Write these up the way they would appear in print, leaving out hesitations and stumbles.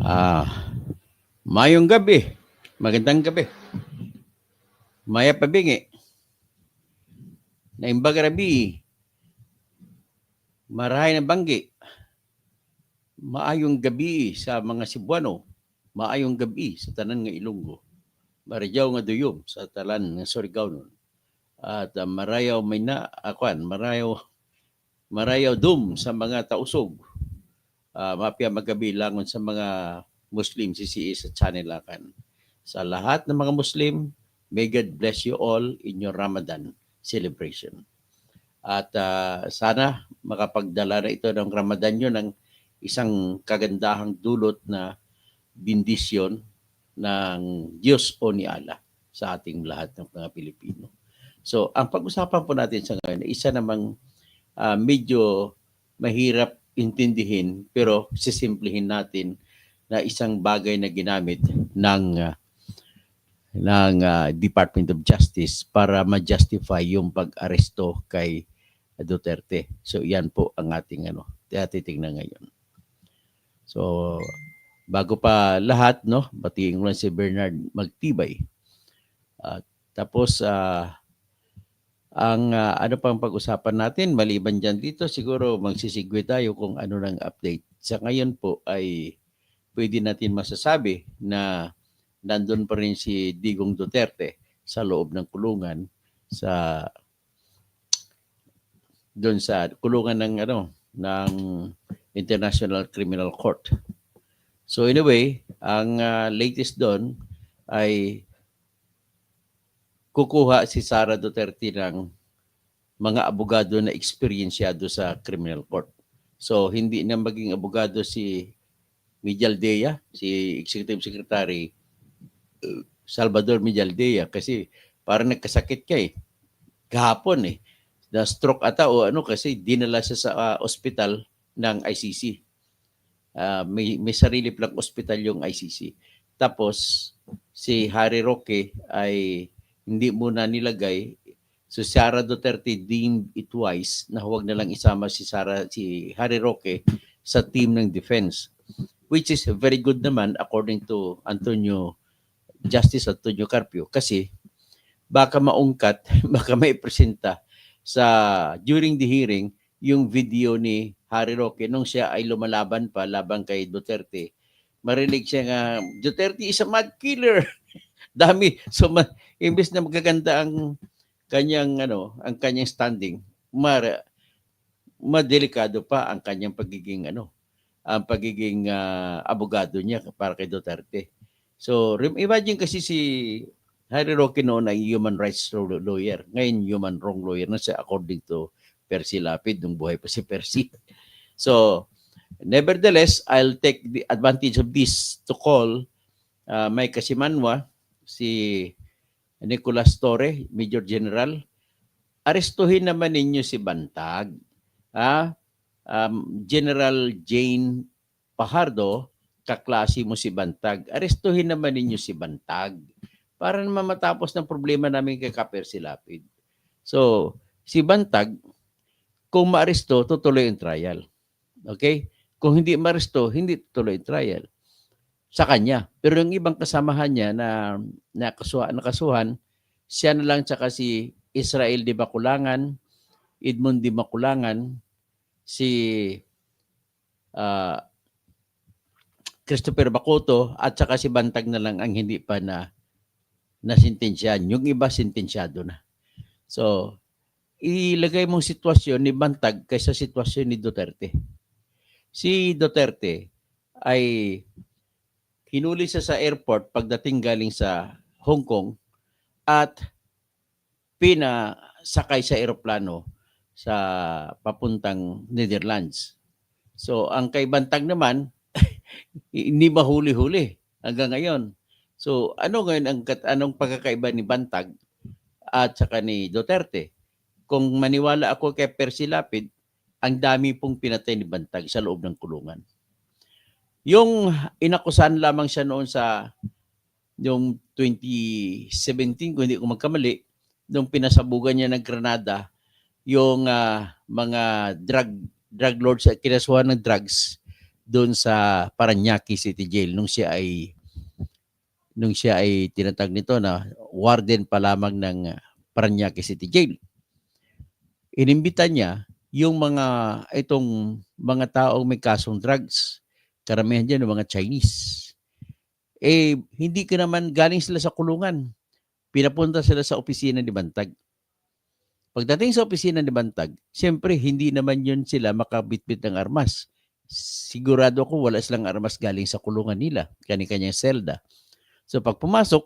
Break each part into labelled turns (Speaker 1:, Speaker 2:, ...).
Speaker 1: Ah, mayong gabi. Magandang gabi. Maya pabingi. Naimbag rabi. Marahay na banggi. Maayong gabi sa mga Cebuano. Maayong gabi sa tanan nga Ilonggo. Marijaw nga duyom sa talan nga Surigao nun. At marayaw may na akuan, marayaw dum sa mga tausog. Mapya magabi langon sa mga Muslim CCE sa channel akan. Sa lahat ng mga Muslim, may God bless you all in your Ramadan celebration. At sana makapagdala na ito ng Ramadan nyo ng isang kagandahang dulot na bindisyon ng Diyos o ni Allah sa ating lahat ng mga Pilipino. So, ang pag-usapan po natin sa ngayon, isa namang medyo mahirap intindihin pero sisimplihin natin na isang bagay na ginamit ng Department of Justice para ma-justify yung pag-aresto kay Duterte. So yan po ang ating titingnan ngayon. So bago pa lahat, no, batiin ko lang si Bernard Magtibay. Tapos ang ano pang pag-usapan natin maliban diyan dito, siguro magsisigwe tayo kung ano ng update. Sa ngayon po ay pwede natin masasabi na nandun pa rin si Digong Duterte sa loob ng kulungan doon sa kulungan ng International Criminal Court. So anyway, ang latest doon ay kukuha si Sara Duterte ng mga abogado na eksperyensyado sa criminal court. So hindi na maging abogado si Mijaldea, si Executive Secretary Salvador Mijaldea, kasi parang nagkasakit ka kahapon na stroke ata o kasi dinala siya sa ospital ng ICC. May sarili palang ospital yung ICC. Tapos si Harry Roque ay hindi muna nilagay. So Sara Duterte deemed it wise na huwag na lang isama si Harry Roque sa team ng defense, which is very good naman according to Justice Antonio Carpio, kasi baka maungkat, baka may presenta during the hearing yung video ni Harry Roque nung siya ay lumalaban pa laban kay Duterte. Marinig siya nga, Duterte is a mad killer. Dami. So imbes na magaganda ang kanyang standing, madelikado pa ang kanyang pagiging abogado niya para kay Duterte. So imagine kasi si Harry Roque noon ay human rights lawyer. Ngayon human wrong lawyer na siya according to Percy Lapid nung buhay pa si Percy. So nevertheless, I'll take the advantage of this to call may kasimanwa si Nicolas Torre, Major General. Arestuhin naman ninyo si Bantag. General Jane Pajardo, kaklase mo si Bantag. Arestuhin naman ninyo si Bantag para naman matapos ng problema namin kay Percy Lapid. So, si Bantag, kung maaresto, tutuloy ang trial. Okay? Kung hindi maaresto, hindi tutuloy ang trial sa kanya. Pero yung ibang kasamahan niya na nakasuhan, siya na lang tsaka si Israel de Baculangan, Edmond de Baculangan, si Christopher Bacoto, at saka si Bantag na lang ang hindi pa nasintensyahan. Yung iba sintensyado na. So, ilagay mong sitwasyon ni Bantag kaysa sitwasyon ni Duterte. Si Duterte ay hinuli siya sa airport pagdating galing sa Hong Kong at pinasakay sa eroplano sa papuntang Netherlands. So, ang kay Bantag naman, hindi mahuli-huli hanggang ngayon. So, anong pagkakaiba ni Bantag at saka ni Duterte? Kung maniwala ako kay Percy Lapid, ang dami pong pinatay ni Bantag sa loob ng kulungan. Yung inakusahan lamang siya noon sa yung 2017, kung hindi ko magkamali, nung pinasabugan niya ng Granada, yung mga drug lords at kinasuhan ng drugs doon sa Parañaque City Jail nung siya ay tinatag nito na warden pa lamang ng Parañaque City Jail. Inimbita niya yung itong mga taong may kasong drugs. Karamihan dyan ng mga Chinese. Hindi ka naman galing sila sa kulungan. Pinapunta sila sa opisina ni Bantag. Pagdating sa opisina ni Bantag, siyempre hindi naman yun sila makabitbit ng armas. Sigurado ako wala silang armas galing sa kulungan nila, kani-kanyang selda. So pag pumasok,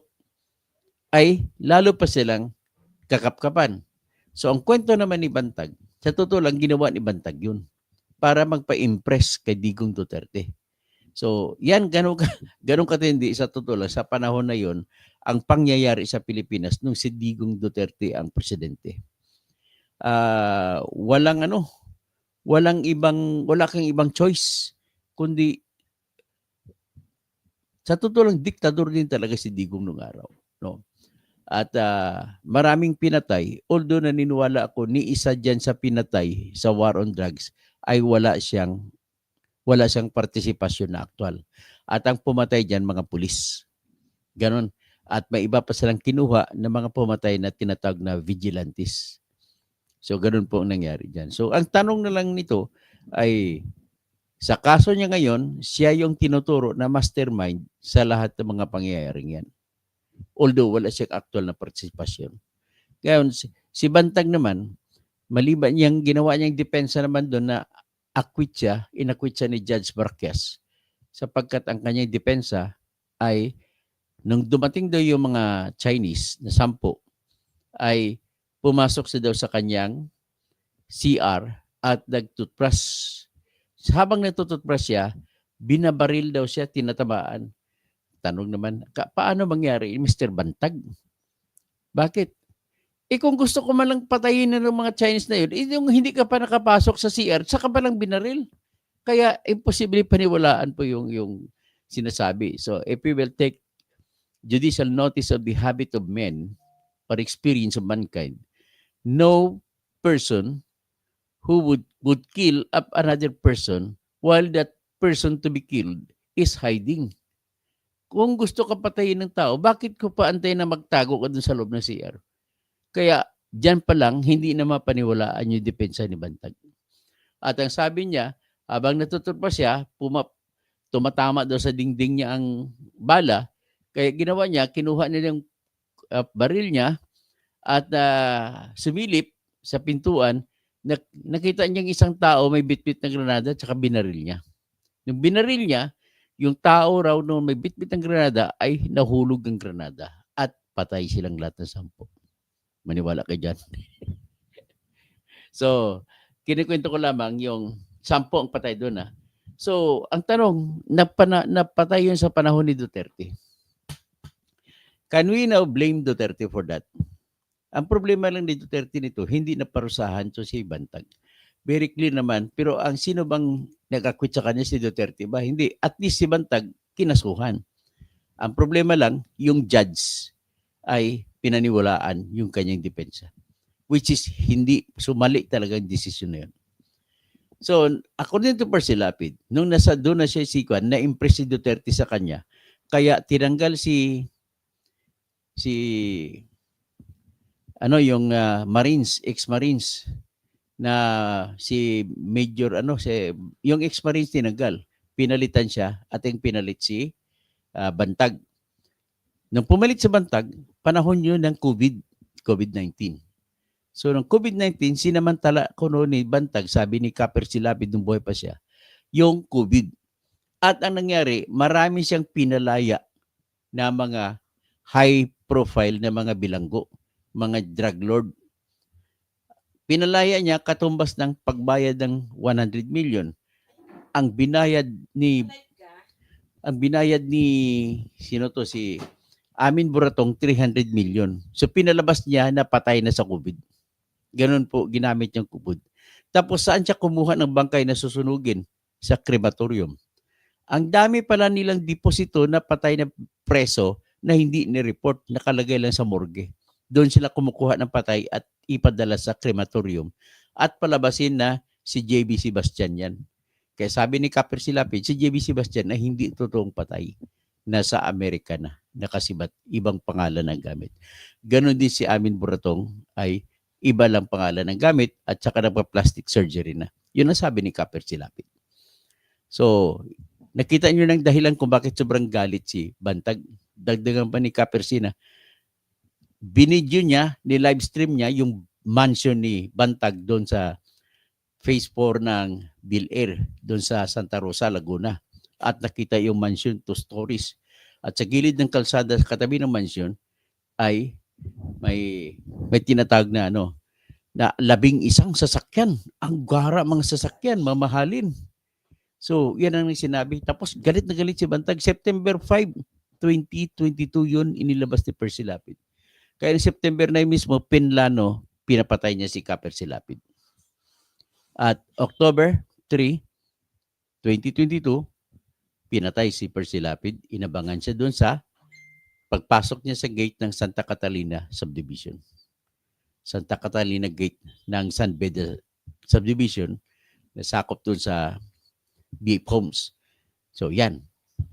Speaker 1: ay lalo pa silang kakapkapan. So ang kwento naman ni Bantag, sa totoo lang ginawa ni Bantag yun para magpa-impress kay Digong Duterte. So yan, ganun katindi sa totoo lang sa panahon na yun ang pangyayari sa Pilipinas nung si Digong Duterte ang presidente. Wala kang ibang choice kundi sa totoo lang diktador din talaga si Digong nung araw, no? At maraming pinatay, although naniniwala ako ni isa diyan sa pinatay sa war on drugs ay wala siyang partisipasyon na aktual. At ang pumatay diyan mga pulis. Ganon. At may iba pa silang kinuha na mga pumatay na tinatawag na vigilantes. So ganun po ang nangyari diyan. So ang tanong na lang nito ay sa kaso niya ngayon, siya yung tinuturo na mastermind sa lahat ng mga pangyayaring yan. Although wala siyang actual na partisipasyon. Ngayon, si Bantag naman, maliban niyang ginawa niyang depensa naman doon na inakwit siya ni Judge Marquez sapagkat ang kanyang depensa ay nung dumating daw yung mga Chinese na 10 ay pumasok siya daw sa kanyang CR at nagtutbrush. Habang nagtutbrush siya, binabaril daw siya, tinatamaan. Tanong naman, paano mangyari, Mr. Bantag? Bakit? Kung gusto ko man lang patayin na ng mga Chinese na yun, yung hindi ka pa nakapasok sa CR, saka pa lang binaril. Kaya imposible paniwalaan po yung sinasabi. So if we will take judicial notice of the habit of men or experience of mankind, no person who would kill up another person while that person to be killed is hiding. Kung gusto ka patayin ng tao, bakit ko pa antay na magtago ka dun sa loob ng CR? Kaya dyan pa lang, hindi na mapaniwalaan yung depensa ni Bantag. At ang sabi niya, habang natuturpa siya, tumatama daw sa dingding niya ang bala. Kaya ginawa niya, kinuha niya yung baril niya at sumilip sa pintuan. Nakita niyang isang tao may bitbit na granada at saka binaril niya. Yung binaril niya, yung tao raw nung may bitbit ng granada ay nahulog ang granada at patay silang lahat ng 10. Maniwala ka dyan. So, kinikwento ko lamang yung 10 ang patay doon. So, ang tanong, napatay yun sa panahon ni Duterte. Can we now blame Duterte for that? Ang problema lang ni Duterte nito, hindi naparusahan so si Bantag. Very clear naman. Pero ang sino bang nag-acquit sa kanya, si Duterte ba? Hindi. At least si Bantag, kinasuhan. Ang problema lang, yung judge ay pinaniwalaan yung kanyang depensa. Which is hindi, sumali talaga ang desisyon na yun. So, according to Percy Lapid, nung doon na siya sikwan, na-impress si Duterte sa kanya, kaya tinanggal yung Marines, ex-Marines, na si Major, yung ex-Marines tinanggal. Pinalitan siya at yung pinalit si Bantag. Nung pumalit si Bantag, panahon yun ng COVID-19. So, ng COVID-19, sinamantala ko noon ni Bantag, sabi ni Kaper Silapid nung buhay pa siya, yung COVID. At ang nangyari, marami siyang pinalaya na mga high profile na mga bilanggo, mga drug lord. Pinalaya niya katumbas ng pagbayad ng 100 million. Ang binayad ni si Amin Buratong 300 million. So pinalabas niya na patay na sa COVID. Ganun po ginamit niyang kubod. Tapos saan siya kumuha ng bangkay na susunugin? Sa crematorium. Ang dami pala nilang deposito na patay na preso na hindi ni-report, nakalagay lang sa morgue. Doon sila kumukuha ng patay at ipadala sa crematorium at palabasin na si JB Sebastian yan. Kaya sabi ni Kaper Silapid, si JB Sebastian na hindi totoong patay. Nasa Amerika na, nakasibat, ibang pangalan ang gamit. Ganon din si Amin Buratong ay iba lang pangalan ng gamit at saka nagpa-plastic surgery na. Yun ang sabi ni Kaper Silapid. So, nakita nyo ng dahilan kung bakit sobrang galit si Bantag. Dagdagan pa ni Kaper Sina. Binidyo niya, ni-live stream niya yung mansion ni Bantag doon sa Phase 4 ng Bill Air doon sa Santa Rosa, Laguna. At nakita yung mansion, 2 stories. At sa gilid ng kalsada, katabi ng mansion, ay may tinatawag na na 11 sasakyan. Ang gara mga sasakyan, mamahalin. So, yan ang sinabi. Tapos, galit na galit si Bantag. September 5, 2022 yun, inilabas ni Percy Lapid. Kaya ng September 9 mismo, Pinlano, pinapatay niya si Kaper Silapid. At October 3, 2022, pinatay si Percy Lapid. Inabangan siya doon sa pagpasok niya sa gate ng Santa Catalina Subdivision. Santa Catalina Gate ng San Beda Subdivision, nasakop doon sa BF Homes. So, yan.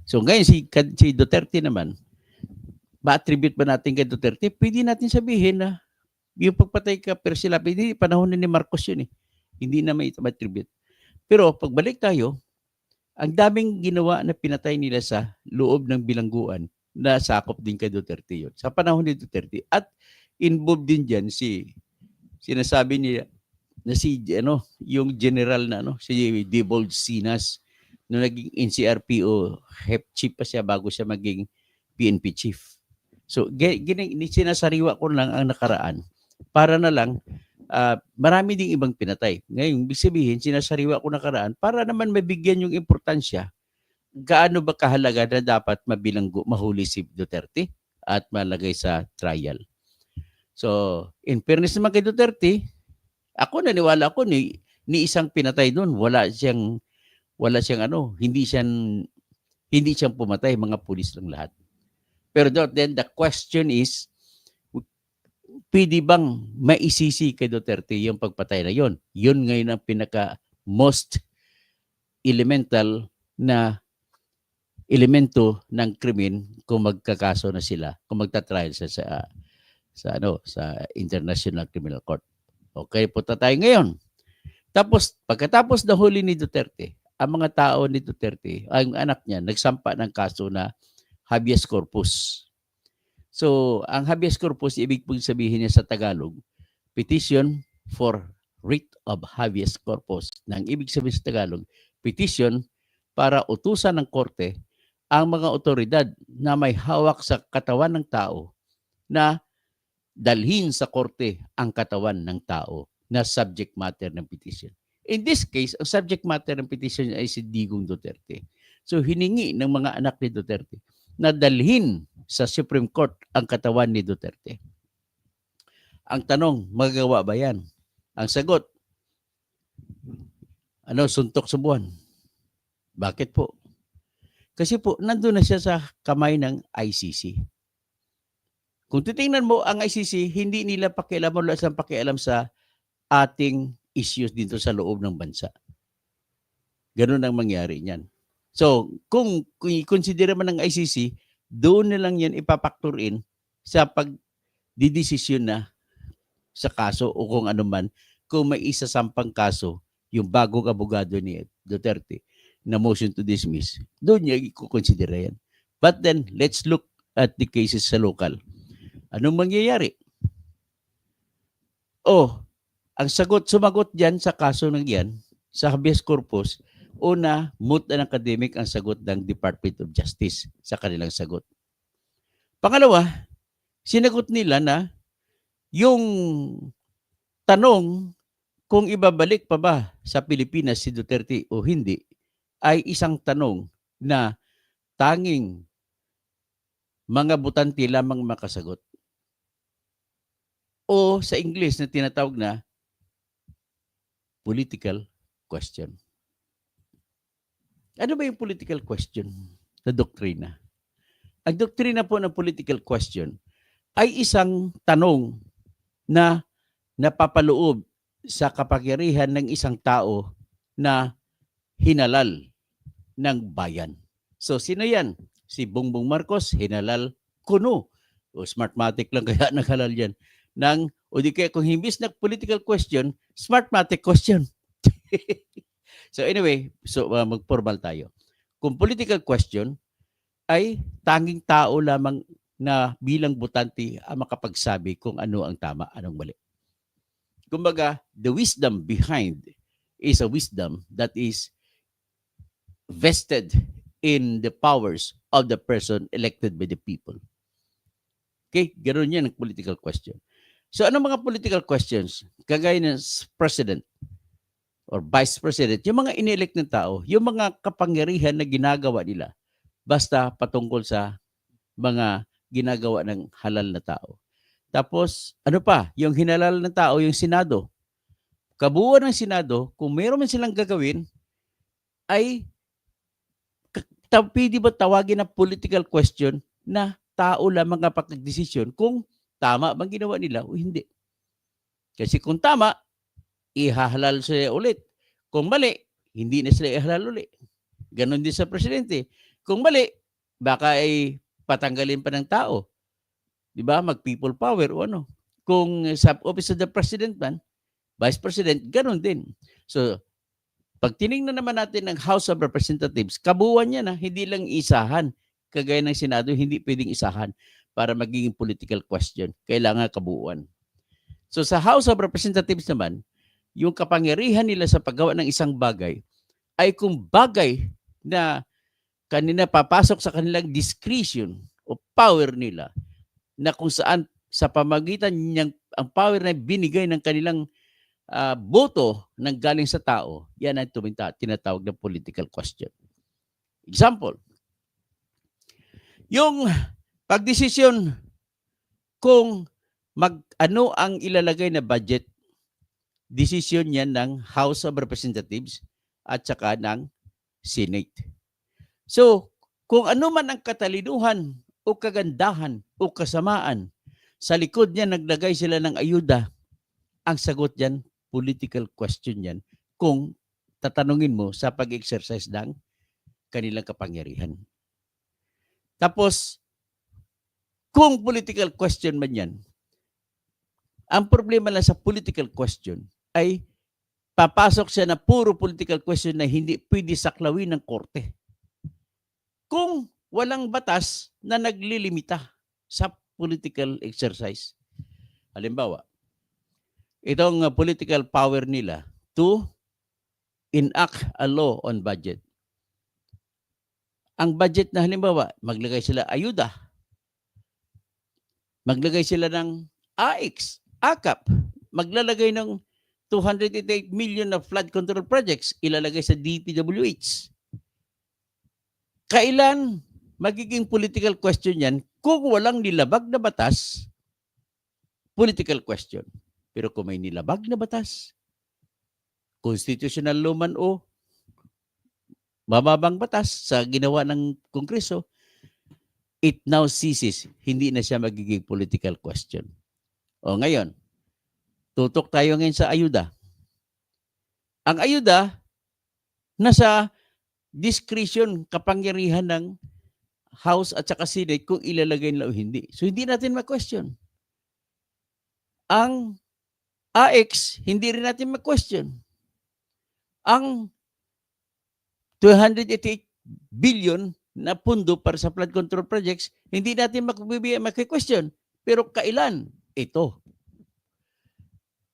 Speaker 1: So, ngayon si Duterte naman, ma-attribute ba natin kay Duterte? Pwede natin sabihin na yung pagpatay ka Percy Lapid, hindi panahon ni Marcos yun eh. Hindi na may attribute. Pero pagbalik tayo, ang daming ginawa na pinatay nila sa loob ng bilangguan na sakop din kay Duterte yun. Sa panahon ni Duterte. At involved din dyan sinasabi niya na yung general na si Debold Sinas nung naging NCRPO head chief pa siya bago siya maging PNP chief. So, sinasariwa ko lang ang nakaraan para na lang marami ding ibang pinatay. Ngayon, ibig sabihin, sinasariwa ko nakaraan para naman mabigyan yung importansya gaano ba kahalaga na dapat mahuli si Duterte at malagay sa trial. So, in fairness naman kay Duterte, ako naniwala ako ni isang pinatay doon. Wala siyang hindi siyang pumatay, mga pulis lang lahat. Pero then the question is, pwede bang maisisi kay Duterte yung pagpatay na yon? Yun ngayon ang pinaka most elemental na elemento ng krimen kung magkakaso na sila, kung magta-trial sa International Criminal Court. Okay, punta tayo ngayon. Tapos, pagkatapos na huli ni Duterte, ang mga tao ni Duterte, ang anak niya, nagsampa ng kaso na habeas corpus. So, ang habeas corpus, ibig pong sabihin niya sa Tagalog, petition for writ of habeas corpus. Nang ibig sabihin sa Tagalog, petition para utusan ng korte ang mga otoridad na may hawak sa katawan ng tao na dalhin sa korte ang katawan ng tao na subject matter ng petition. In this case, ang subject matter ng petition ay si Digong Duterte. So, hiningi ng mga anak ni Duterte na dalhin sa Supreme Court ang katawan ni Duterte. Ang tanong, magagawa ba yan? Ang sagot, suntok sa buwan. Bakit po? Kasi po, nandun na siya sa kamay ng ICC. Kung titingnan mo, ang ICC, hindi nila pakialam o wala silang pakialam sa ating issues dito sa loob ng bansa. Ganun ang mangyari niyan. So, kung i-consider man ng ICC, doon na lang yan ipapaktor in sa pagdidesisyon na sa kaso o kung ano man, kung may isasampang kaso, yung bagong abogado ni Duterte na motion to dismiss, doon niya i-consider yan. But then, let's look at the cases sa local. Anong mangyayari? Ang sumagot dyan sa kaso ng yan, sa habeas corpus, una, moot and academic ang sagot ng Department of Justice sa kanilang sagot. Pangalawa, sinagot nila na yung tanong kung ibabalik pa ba sa Pilipinas si Duterte o hindi ay isang tanong na tanging mga butante lamang makasagot. O sa English na tinatawag na political question. Ano ba yung political question na doktrina? Ang doktrina po ng political question ay isang tanong na napapaloob sa kapangyarihan ng isang tao na hinalal ng bayan. So sino yan? Si Bongbong Marcos, hinalal kuno. O smartmatic lang kaya naghalal yan. O di kaya kung himbis na political question, smartmatic question. So anyway, mag-formal tayo. Kung political question, ay tanging tao lamang na bilang botante ang makapagsabi kung ano ang tama, anong mali. Kumbaga, the wisdom behind is a wisdom that is vested in the powers of the person elected by the people. Okay? Ganoon yan ang political question. So, anong mga political questions? Kagaya ng president or vice president, yung mga inelect ng tao, yung mga kapangyarihan na ginagawa nila, basta patungkol sa mga ginagawa ng halal na tao. Tapos, ano pa? Yung hinalal ng tao, yung Senado. Kabuuan ng Senado, kung mayroon man silang gagawin, ay pwede ba tawagin na political question na tao lamang ang pagdesisyon kung tama bang ginawa nila o hindi. Kasi kung tama, ihahalal sila ulit. Kung mali, hindi na sila ihalal ulit. Ganon din sa presidente. Kung mali, baka ay patanggalin pa ng tao. Di ba? Mag-people power o ano. Kung sa office of the president man, vice president, ganon din. So, pag tinignan naman natin ng House of Representatives, kabuuan niya na, hindi lang isahan. Kagaya ng Senado, hindi pwedeng isahan para magiging political question. Kailangan kabuuan. So sa House of Representatives naman, yung kapangyarihan nila sa paggawa ng isang bagay ay kung bagay na kanina papasok sa kanilang discretion o power nila na kung saan sa pamagitan niyang ang power na binigay ng kanilang boto ng galing sa tao, yan ang tinatawag na political question. Example, yung pagdesisyon kung ano ang ilalagay na budget, desisyon yan ng House of Representatives at saka ng Senate. So, kung ano man ang katalinuhan o kagandahan o kasamaan, sa likod niya naglagay sila ng ayuda, ang sagot diyan political question yan kung tatanungin mo sa pag-exercise ng kanilang kapangyarihan. Tapos, kung political question man yan, ang problema lang sa political question ay papasok siya na puro political question na hindi pwede saklawin ng korte. Kung walang batas na naglilimita sa political exercise. Halimbawa, itong political power nila to enact a law on budget. Ang budget na halimbawa, maglagay sila ayuda. Maglagay sila ng AIX, AKAP. Maglalagay ng 288 million na flood control projects, ilalagay sa DPWH. Kailan magiging political question yan kung walang nilabag na batas, political question. Pero kung may nilabag na batas, constitutional law man o mababang batas sa ginawa ng Kongreso, it now ceases. Hindi na siya magiging political question. O ngayon, tutok tayo ngayon sa ayuda. Ang ayuda, nasa discretion, kapangyarihan ng House at saka Senate kung ilalagay nila o hindi. So hindi natin ma-question. Ang AX, hindi rin natin ma-question. Ang 288 billion na pundo para sa flood control projects, hindi natin maki-question. Pero kailan? Ito.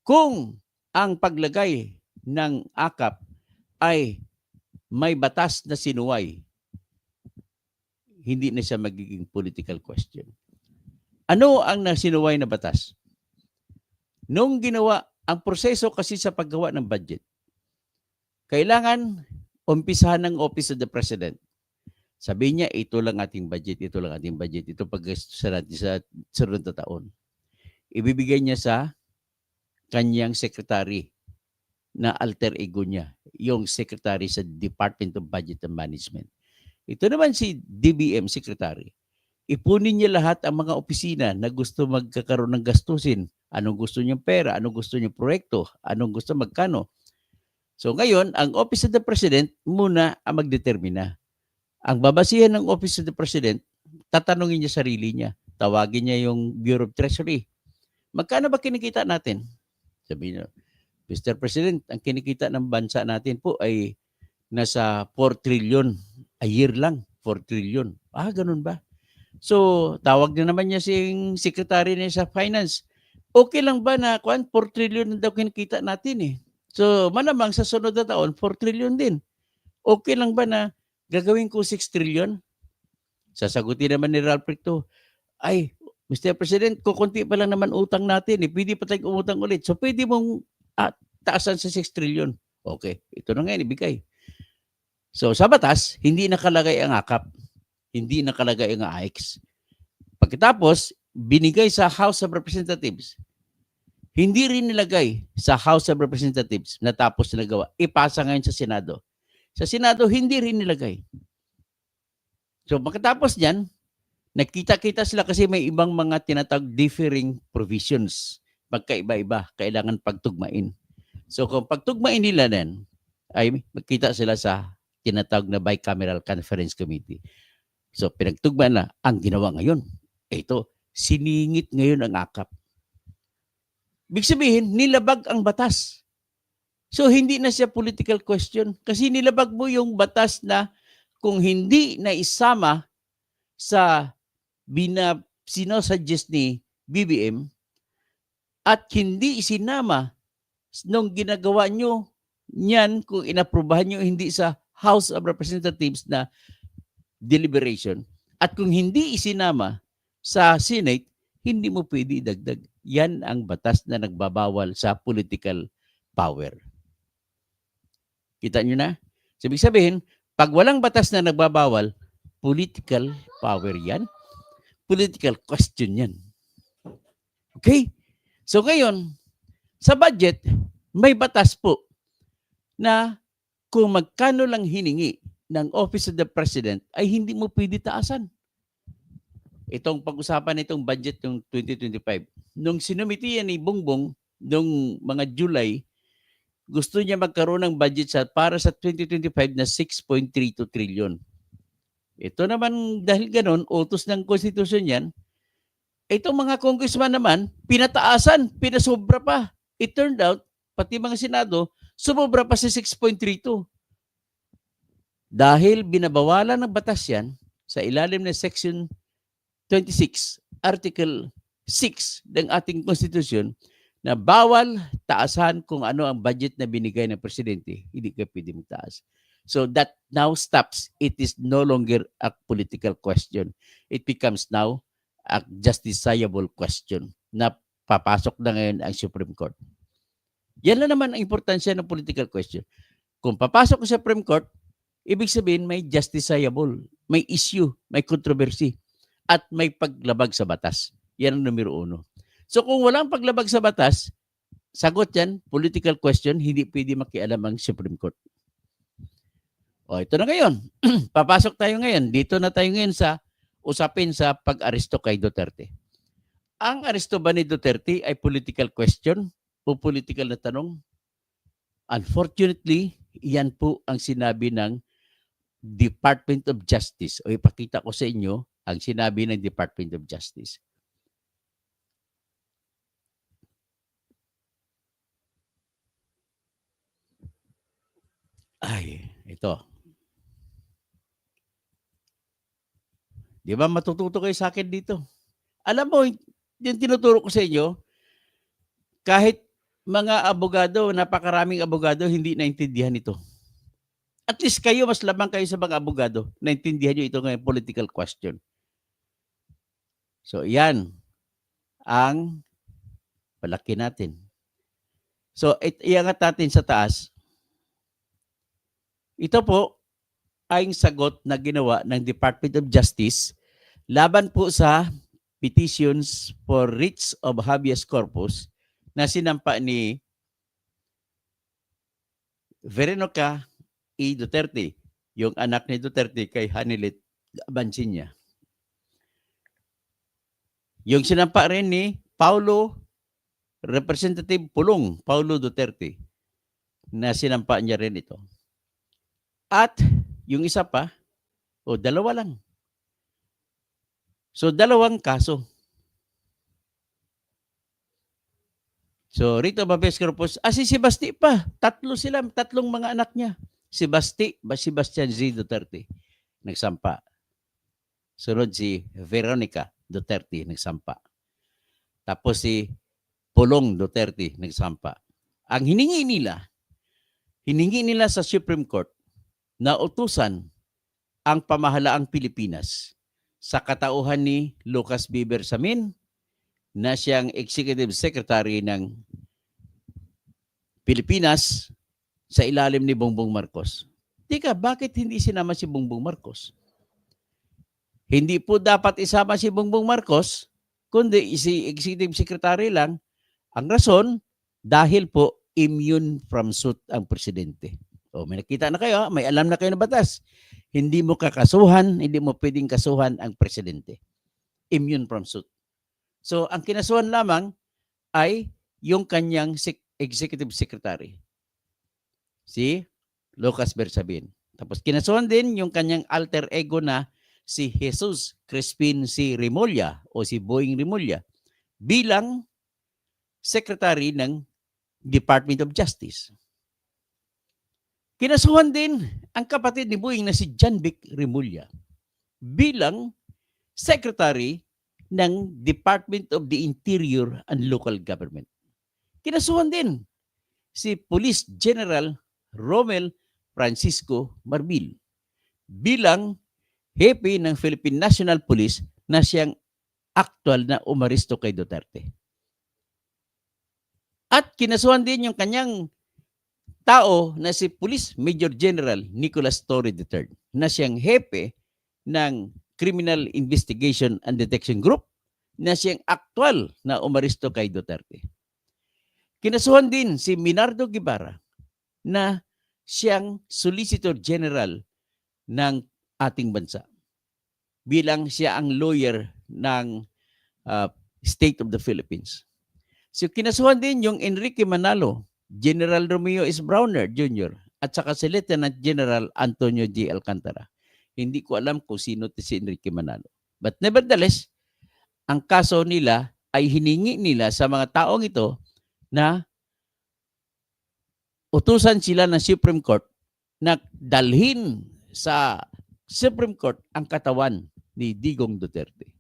Speaker 1: Kung ang paglagay ng AKAP ay may batas na sinuway, hindi na siya magiging political question. Ano ang nasinuway na batas? Nung ginawa, ang proseso kasi sa paggawa ng budget, kailangan umpisahan ng Office of the President. Sabi niya, ito lang ating budget, ito lang ating budget, ito pag-gastusan natin sa sunod na taon. Ibibigay niya sa kanyang secretary na alter ego niya, yung secretary sa Department of Budget and Management. Ito naman si DBM secretary. Ipunin niya lahat ang mga opisina na gusto magkakaroon ng gastusin. Anong gusto niyang pera, anong gusto niyang proyekto, anong gusto magkano. So ngayon, ang Office of the President muna ang magdetermina. Ang babasihan ng Office of the President, tatanungin niya sarili niya. Tawagin niya yung Bureau of Treasury. Magkano ba kinikita natin? Sabi niya, Mr. President, ang kinikita ng bansa natin po ay nasa 4 trillion a year lang. 4 trillion. Ah, ganun ba? So, tawag na naman niya si secretary niya sa finance. Okay lang ba na 4 trillion na daw kinikita natin eh. So, malamang sa sunod na taon, 4 trillion din. Okay lang ba na gagawin ko 6 trillion? Sasagutin naman ni Ralph Recto, ay, Mr. President, kukunti pa lang naman utang natin eh. Pwede pa tayong umutang ulit. So, pwede mong taasan sa 6 trillion. Okay, ito na ngayon, ibigay. So, sa batas, hindi nakalagay ang AKAP. Hindi nakalagay ang AIX. Pagkatapos, binigay sa House of Representatives. Hindi rin nilagay sa House of Representatives na tapos nagawa. Ipasa ngayon sa Senado. Sa Senado, hindi rin nilagay. So, pagkatapos niyan, nagkita-kita sila kasi may ibang mga tinatawag differing provisions. Magkaiba-iba, kailangan pagtugmain. So, kung pagtugmain nila din, ay magkita sila sa tinatawag na Bicameral Conference Committee. So, pinagtugma na ang ginawa ngayon. Ito, siningit ngayon ang AKAP. Ibig sabihin, nilabag ang batas. So, hindi na siya political question kasi nilabag mo yung batas na kung hindi na isama sa sinusuggest ni BBM at hindi isinama nung ginagawa nyo niyan kung inaprubahan nyo hindi sa House of Representatives na deliberation at kung hindi isinama sa Senate, hindi mo pwede idagdag. Yan ang batas na nagbabawal sa political power. Kita nyo na? So, ibig sabihin, pag walang batas na nagbabawal, political power yan. Political question yan. Okay? So ngayon, sa budget, may batas po na kung magkano lang hiningi ng Office of the President ay hindi mo pwede taasan. Itong pag-usapan nitong budget ng 2025. Nung sinumiti yan ni Bongbong nung mga July, gusto niya magkaroon ng budget para sa 2025 na 6.32 trillion. Ito naman dahil ganon, utos ng konstitusyon yan, itong mga congressman naman, pinataasan, pinasobra pa. It turned out, pati mga senado, sumobra pa sa 6.32. Dahil binabawalan ng batas yan sa ilalim ng Section 26, Article 6 ng ating konstitusyon, na bawal taasan kung ano ang budget na binigay ng presidente. Hindi ka pwede magtaas. So that now stops. It is no longer a political question. It becomes now a justiciable question na papasok na ngayon ang Supreme Court. Yan lang naman ang importansya ng political question. Kung papasok sa Supreme Court, ibig sabihin may justiciable, may issue, may controversy, at may paglabag sa batas. Yan ang numero 1. So kung walang paglabag sa batas, sagot yan, political question, hindi pwede makialam ang Supreme Court. O, ito na ngayon. Papasok tayo ngayon. Dito na tayo ngayon sa usapin sa pag-aresto kay Duterte. Ang aresto ba ni Duterte ay political question o political na tanong? Unfortunately, yan po ang sinabi ng Department of Justice. O ipakita ko sa inyo ang sinabi ng Department of Justice. Ay, ito. Di ba matututo kayo sa akin dito? Alam mo, yung tinuturo ko sa inyo, kahit mga abogado, napakaraming abogado, hindi naintindihan ito. At least kayo, mas lamang kayo sa mga abogado, naintindihan nyo ito ngayon, political question. So, yan ang palaki natin. So, iangat natin sa taas. Ito po ay sagot na ginawa ng Department of Justice laban po sa petitions for writs of habeas corpus na sinampa ni Veronica E. Duterte, yung anak ni Duterte kay Hanilet Abansinya. Yung sinampa rin ni Representative Pulong Paulo Duterte. na sinampa niya rin ito. At yung isa pa, dalawa lang. So, dalawang kaso. So, rito habeas corpus, si Basti pa. Tatlong mga anak niya. Si Sebastian Z. Duterte, nagsampa. Sunod si Veronica Duterte, nagsampa. Tapos si Pulong Duterte, nagsampa. Ang hiningi nila sa Supreme Court na utusan ang pamahalaang Pilipinas sa katauhan ni Lucas B. Bersamin na siyang Executive Secretary ng Pilipinas sa ilalim ni Bongbong Marcos. Tika, bakit hindi sinama si Bongbong Marcos? Hindi po dapat isama si Bongbong Marcos, kundi si Executive Secretary lang. Ang rason, dahil po immune from suit ang presidente. May nakita na kayo, may alam na kayo na batas. Hindi mo pwedeng kasuhan ang presidente. Immune from suit. So, ang kinasuhan lamang ay yung kanyang Executive Secretary, si Lucas Bersamin. Tapos kinasuhan din yung kanyang alter ego na si Jesus Crispin C. Remulla o si Boying Remulla bilang Secretary ng Department of Justice. Kinasuhan din ang kapatid ni Boying na si John Vic Remulla bilang Secretary ng Department of the Interior and Local Government. Kinasuhan din si Police General Romel Francisco Marbil bilang hepe ng Philippine National Police na siyang actual na umaresto kay Duterte. At kinasuhan din yung kanyang tao na si Police Major General Nicolas Torre III na siyang hepe ng Criminal Investigation and Detection Group na siyang actual na umaresto kay Duterte. Kinasuhan din si Minardo Guevara na siyang Solicitor General ng ating bansa bilang siya ang lawyer ng State of the Philippines. So kinasuhan din yung Enrique Manalo, General Romeo S. Browner Jr. at saka si Lieutenant General Antonio G. Alcantara. Hindi ko alam kung sino si Enrique Manalo. But nevertheless, ang kaso nila ay hiningi nila sa mga taong ito na utusan sila ng Supreme Court na dalhin sa Supreme Court ang katawan ni Digong Duterte.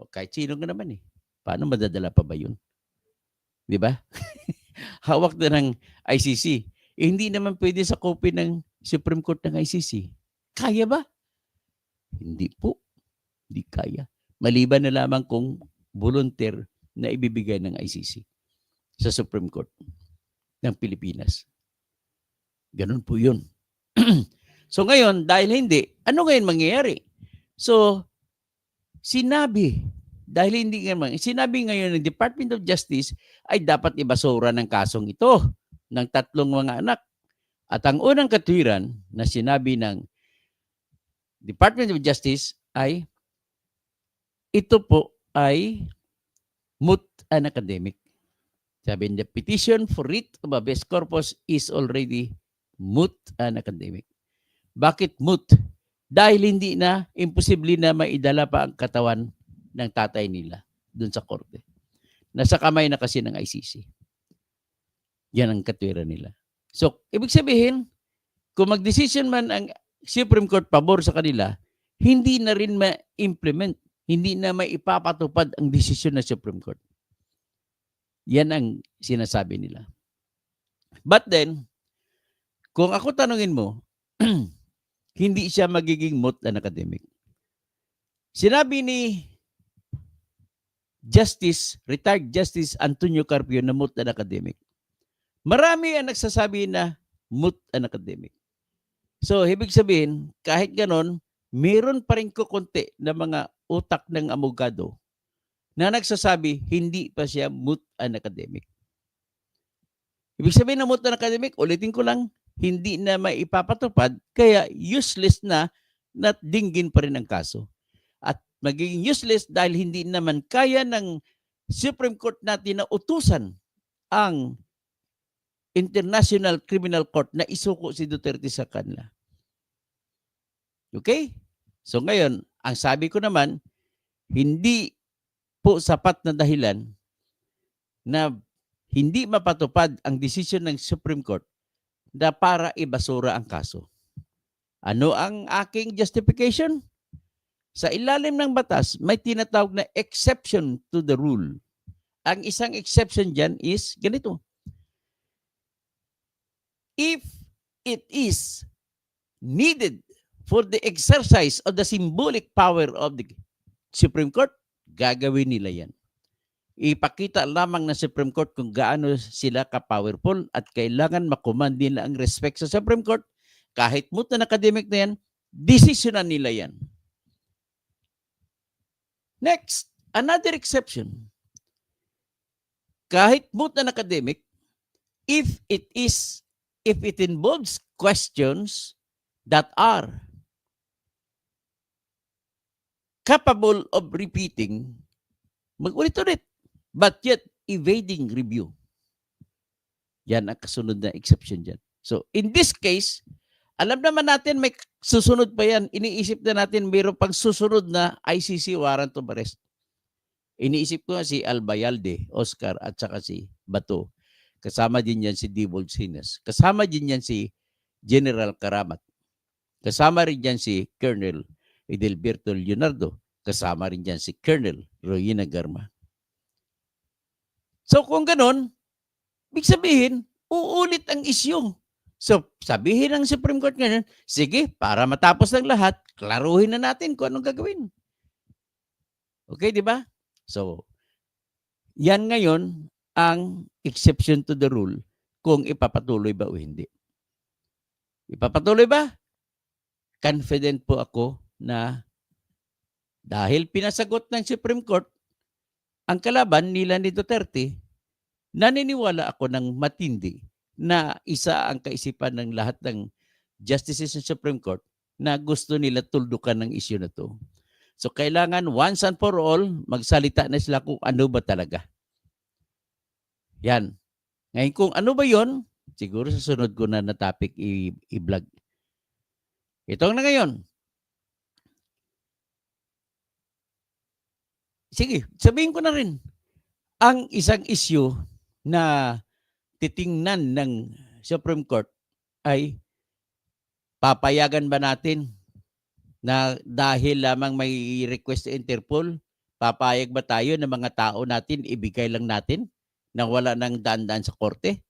Speaker 1: O kahit sino nga naman Paano madadala pa ba yun? Di ba? Hawak na ng ICC. Hindi naman pwede sa copy ng Supreme Court ng ICC. Kaya ba? Hindi po. Hindi kaya. Maliban na lamang kung volunteer na ibibigay ng ICC sa Supreme Court ng Pilipinas. Ganun po yun. So ngayon, dahil hindi, ano ngayon mangyayari? So, sinabi ngayon ng Department of Justice ay dapat ibasura ng kasong ito ng tatlong mga anak. At ang unang katwiran na sinabi ng Department of Justice ay ito po ay moot and academic. Sabi, the petition for writ of habeas corpus is already moot and academic. Bakit moot? Dahil hindi na, imposible na maidala pa ang katawan ng tatay nila dun sa korte. Nasa kamay na kasi ng ICC. Yan ang katwiran nila. So, ibig sabihin, kung mag-decision man ang Supreme Court pabor sa kanila, hindi na rin ma-implement, hindi na maipapatupad ang desisyon ng Supreme Court. Yan ang sinasabi nila. But then, kung ako tanungin mo, hindi siya magiging moot and academic. Sinabi ni retired Justice Antonio Carpio na moot and academic. Marami ang nagsasabi na moot and academic. So, ibig sabihin, kahit ganon, meron pa rin kukunti na mga utak ng abogado na nagsasabi, hindi pa siya moot and academic. Ibig sabihin na moot and academic, ulitin ko lang, hindi na maipapatupad, kaya useless na dinggin pa rin ang kaso. At magiging useless dahil hindi naman kaya ng Supreme Court natin na utusan ang International Criminal Court na isuko si Duterte sa kanila. Okay? So ngayon, ang sabi ko naman, hindi po sapat na dahilan na hindi mapatupad ang desisyon ng Supreme Court na para ibasura ang kaso. Ano ang aking justification? Sa ilalim ng batas, may tinatawag na exception to the rule. Ang isang exception dyan is ganito. If it is needed for the exercise of the symbolic power of the Supreme Court, gagawin nila yan. Ipakita lamang ng Supreme Court kung gaano sila ka-powerful at kailangan makuman nila ang respect sa Supreme Court. Kahit mutan academic na yan, desisyonan nila yan. Next, another exception. Kahit mutan academic, if it involves questions that are capable of repeating, mag-ulit-ulit, but yet evading review. Yan ang kasunod na exception dyan. So, in this case, alam naman natin may susunod pa yan. Iniisip na natin mayroon pang susunod na ICC warrant of arrest. Iniisip ko si Albayalde, Oscar, at saka si Bato. Kasama din yan si Devol Sinas. Kasama din yan si General Karamat. Kasama rin yan si Colonel Edelberto Leonardo. Kasama rin yan si Colonel Royina Garma. So kung ganon, ibig sabihin, uulit ang issue. So sabihin ng Supreme Court ngayon, sige, para matapos ng lahat, klaruhin na natin kung anong gagawin. Okay, di ba? So, yan ngayon ang exception to the rule kung ipapatuloy ba o hindi. Ipapatuloy ba? Confident po ako na dahil pinasagot ng Supreme Court ang kalaban nila ni Duterte, naniniwala ako ng matindi na isa ang kaisipan ng lahat ng justices ng Supreme Court na gusto nila tuldukan ng issue na to. So kailangan once and for all, magsalita na sila kung ano ba talaga. Yan. Ngayon kung ano ba yon, siguro sa sunod ko na topic i-vlog. Ito na ngayon. Sige, sabihin ko na rin. Ang isang issue na titingnan ng Supreme Court ay papayagan ba natin na dahil lamang may request sa Interpol, papayag ba tayo ng mga tao natin, ibigay lang natin na wala nang daan-daan sa korte?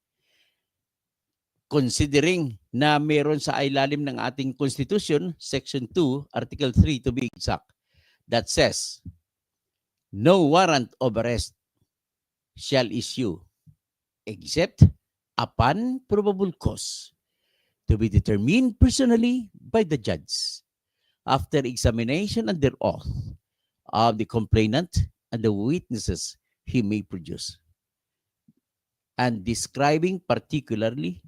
Speaker 1: Considering na meron sa ilalim ng ating Constitution, Section 2, Article 3 to be exact, that says, no warrant of arrest shall issue except upon probable cause to be determined personally by the judge after examination under oath of the complainant and the witnesses he may produce, and describing particularly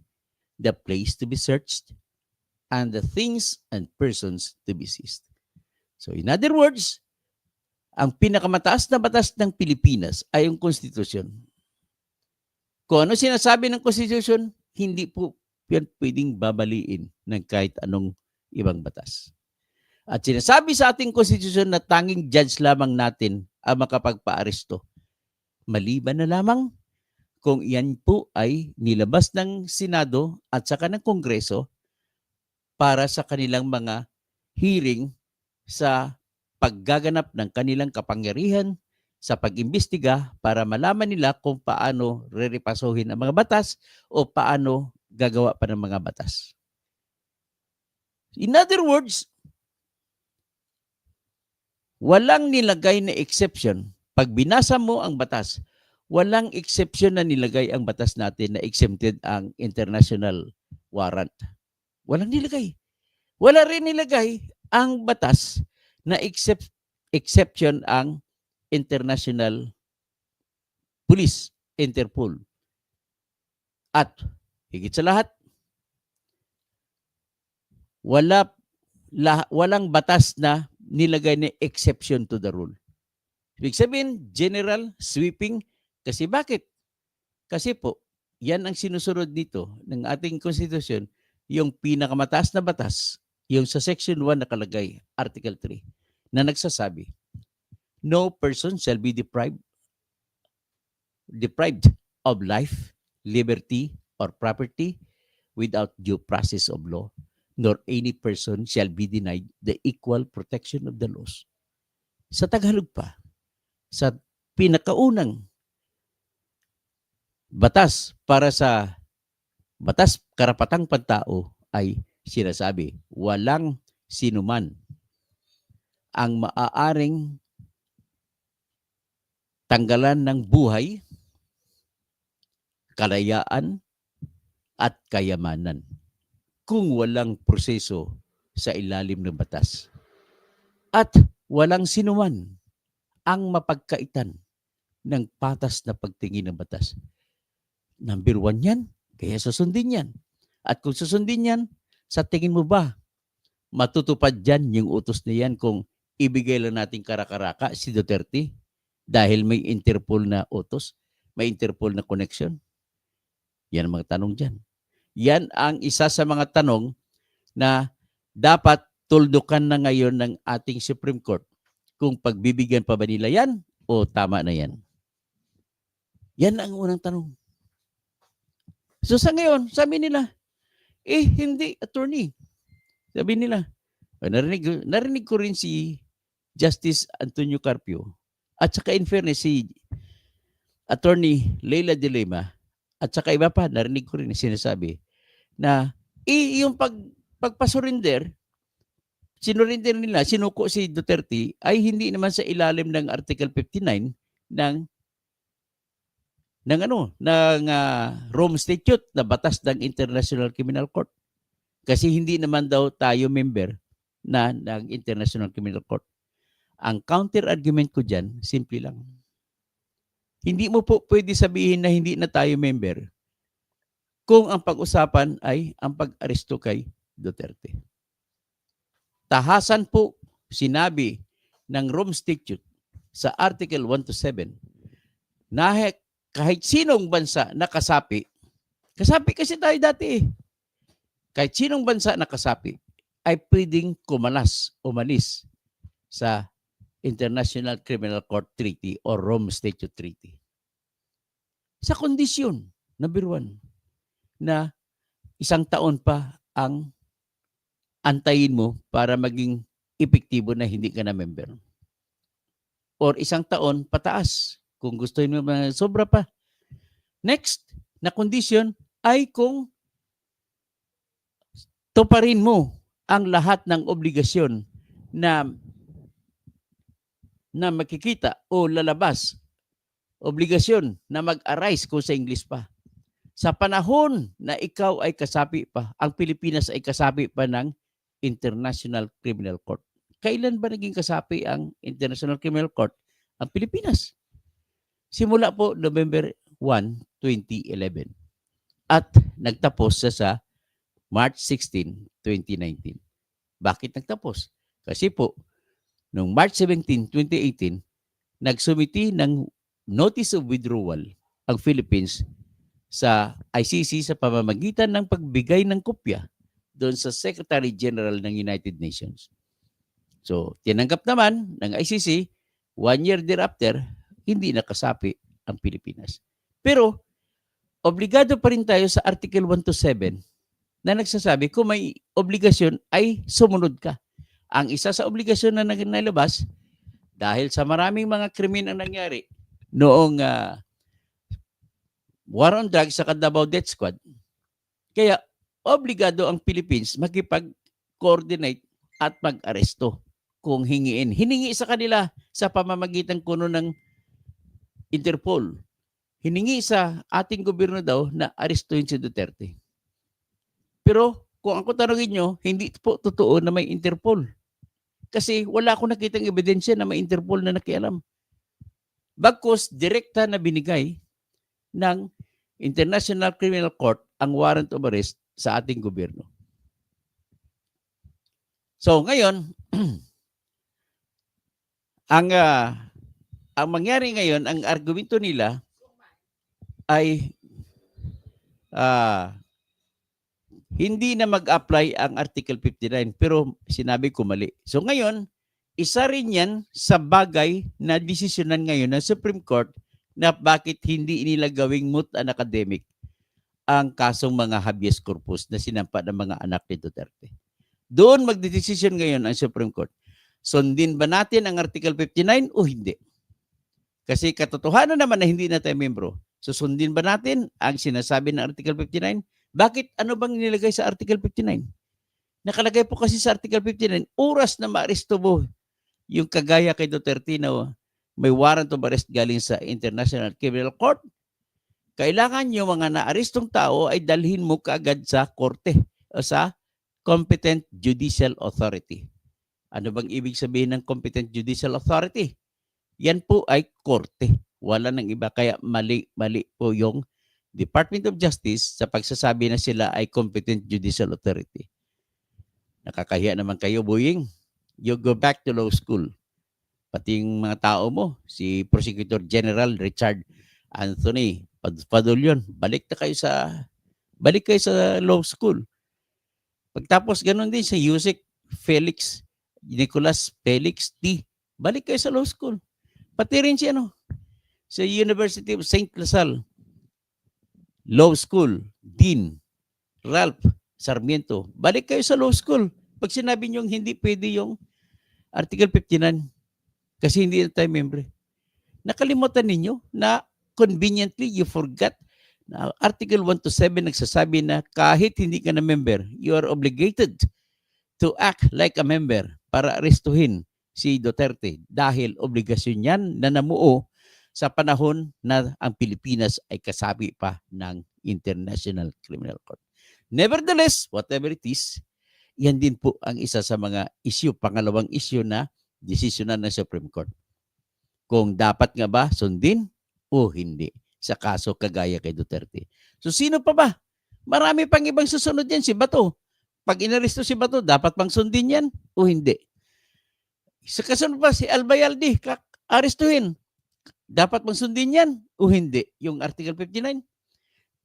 Speaker 1: the place to be searched and the things and persons to be seized. So in other words, ang pinakamataas na batas ng Pilipinas ay ang Constitution. Kung ano sinasabi ng Constitution, hindi po yan pwedeng babaliin ng kahit anong ibang batas. At sinasabi sa ating Constitution na tanging judge lamang natin ang makapagpa-aresto. Maliban na lamang kung yan po ay nilabas ng Senado at saka ng Kongreso para sa kanilang mga hearing sa paggaganap ng kanilang kapangyarihan sa pag-imbestiga para malaman nila kung paano rerepasuhin ang mga batas o paano gagawa pa ng mga batas. In other words, walang nilagay na exception. Pag binasa mo ang batas, walang exception na nilagay ang batas natin na exempted ang international warrant. Walang nilagay. Wala rin nilagay ang batas na exception ang international police, Interpol. At higit sa lahat, walang batas na nilagay na exception to the rule. Ibig sabihin, general, sweeping. Kasi bakit? Kasi po, yan ang sinusunod dito ng ating konstitusyon, yung pinakamataas na batas, yung sa Section 1 nakalagay, Article 3, na nagsasabi, no person shall be deprived of life, liberty, or property without due process of law, nor any person shall be denied the equal protection of the laws. Sa Tagalog pa, sa pinakaunang batas para sa batas karapatang pantao ay sinasabi, walang sinuman ang maaaring tanggalan ng buhay, kalayaan, at kayamanan kung walang proseso sa ilalim ng batas. At walang sinuman ang mapagkaitan ng patas na pagtingin ng batas. Number 1 yan, kaya susundin yan. At kung susundin yan, sa tingin mo ba, matutupad dyan yung utos na yan kung ibigay lang natin karakaraka si Duterte dahil may Interpol na utos, may Interpol na connection? Yan ang mga tanong dyan. Yan ang isa sa mga tanong na dapat tuldukan na ngayon ng ating Supreme Court kung pagbibigyan pa ba nila yan o tama na yan. Yan ang unang tanong. So sa ngayon, sabi nila, hindi, attorney. Sabi nila, narinig ko rin si Justice Antonio Carpio at saka in fairness si Attorney Leila de Lima at saka iba pa, narinig ko rin sinasabi na yung pagpasurinder, sinurinder nila, sinuko si Duterte ay hindi naman sa ilalim ng Article 59 ng Rome Statute na batas ng International Criminal Court. Kasi hindi naman daw tayo member ng International Criminal Court. Ang counter-argument ko dyan, simple lang. Hindi mo po pwede sabihin na hindi na tayo member kung ang pag-usapan ay ang pag-aresto kay Duterte. Tahasan po sinabi ng Rome Statute sa Article 1 to 7 na kahit sinong bansa na kasapi kasi tayo dati kahit sinong bansa na kasapi ay pwedeng umalis sa International Criminal Court Treaty o Rome Statute Treaty. Sa kondisyon, number 1, na 1 taon pa ang antayin mo para maging epektibo na hindi ka na member. Or 1 taon pataas kung gusto mo sobra pa. Next na kondisyon ay kung tuparin mo ang lahat ng obligasyon na makikita o lalabas, obligasyon na mag-arise kung sa English pa. Sa panahon na ikaw ay kasapi pa, ang Pilipinas ay kasapi pa ng International Criminal Court. Kailan ba naging kasapi ang International Criminal Court ang Pilipinas? Simula po November 1, 2011. At nagtapos sa March 16, 2019. Bakit nagtapos? Kasi po, noong March 17, 2018, nagsumiti ng Notice of Withdrawal ang Philippines sa ICC sa pamamagitan ng pagbigay ng kopya doon sa Secretary General ng United Nations. So, tinanggap naman ng ICC, 1 year thereafter, hindi nakasapi ang Pilipinas. Pero, obligado pa rin tayo sa Article 1 to 7 na nagsasabi kung may obligasyon ay sumunod ka. Ang isa sa obligasyon na nalabas, dahil sa maraming mga krimen ang nangyari noong War on Drugs sa Davao Death Squad, kaya obligado ang Philippines makipag-coordinate at mag-aresto kung hingiin. Hiningi sa kanila sa pamamagitan kuno ng Interpol. Hiningi sa ating gobyerno daw na arestuhin si Duterte. Pero kung ako tanongin nyo, hindi po totoo na may Interpol. Kasi wala akong nakitang ebidensya na may Interpol na nakialam. Bagkus, direkta na binigay ng International Criminal Court ang warrant of arrest sa ating gobyerno. So ngayon, ang mangyari ngayon, ang argumento nila ay ah, hindi na mag-apply ang Article 59 pero sinabi ko mali. So ngayon, isa rin yan sa bagay na desisyonan ngayon ng Supreme Court na bakit hindi nila gawing moot and academic ang kasong mga habeas corpus na sinampa ng mga anak ni Duterte. Doon magdedesisyon ngayon ang Supreme Court. Sundin ba natin ang Article 59 o hindi? Kasi katotohanan naman na hindi na tayo membro. Susundin ba natin ang sinasabi ng Article 59? Bakit ano bang nilagay sa Article 59? Nakalagay po kasi sa Article 59, oras na maaresto mo yung kagaya kay Duterte na may warrant of arrest galing sa International Criminal Court, kailangan yung mga naarestong tao ay dalhin mo kaagad sa korte o sa competent judicial authority. Ano bang ibig sabihin ng competent judicial authority? Yan po ay korte. Wala nang iba. Kaya mali po yung Department of Justice sa pagsasabi na sila ay competent judicial authority. Nakakahiya naman kayo, Boying. You go back to law school. Pati yung mga tao mo, si Prosecutor General Richard Anthony Padulyon, balik kayo sa law school. Pagtapos ganun din sa Yusek Felix, Nicolas Felix T. Balik kayo sa law school. Pati rin sa University of St. Lasal, Law School, Dean Ralph Sarmiento. Balik kayo sa law school. Pag sinabi nyo hindi pwede yung Article 59 kasi hindi na tayo membre. Nakalimutan ninyo na conveniently you forgot na Article 1 to 7 nagsasabi na kahit hindi ka na member, you are obligated to act like a member para arestuhin si Duterte dahil obligasyon yan na namuo sa panahon na ang Pilipinas ay kasabi pa ng International Criminal Court. Nevertheless, whatever it is, yan din po ang isa sa mga issue, pangalawang issue na desisyonan ng Supreme Court. Kung dapat nga ba sundin o hindi sa kaso kagaya kay Duterte. So sino pa ba? Marami pang ibang susunod yan. Si Bato. Pag inaresto si Bato, dapat bang sundin yan o hindi? Sa kasunod pa si Albayalde, arestuhin. Dapat bang sundin yan o hindi? Yung Article 59.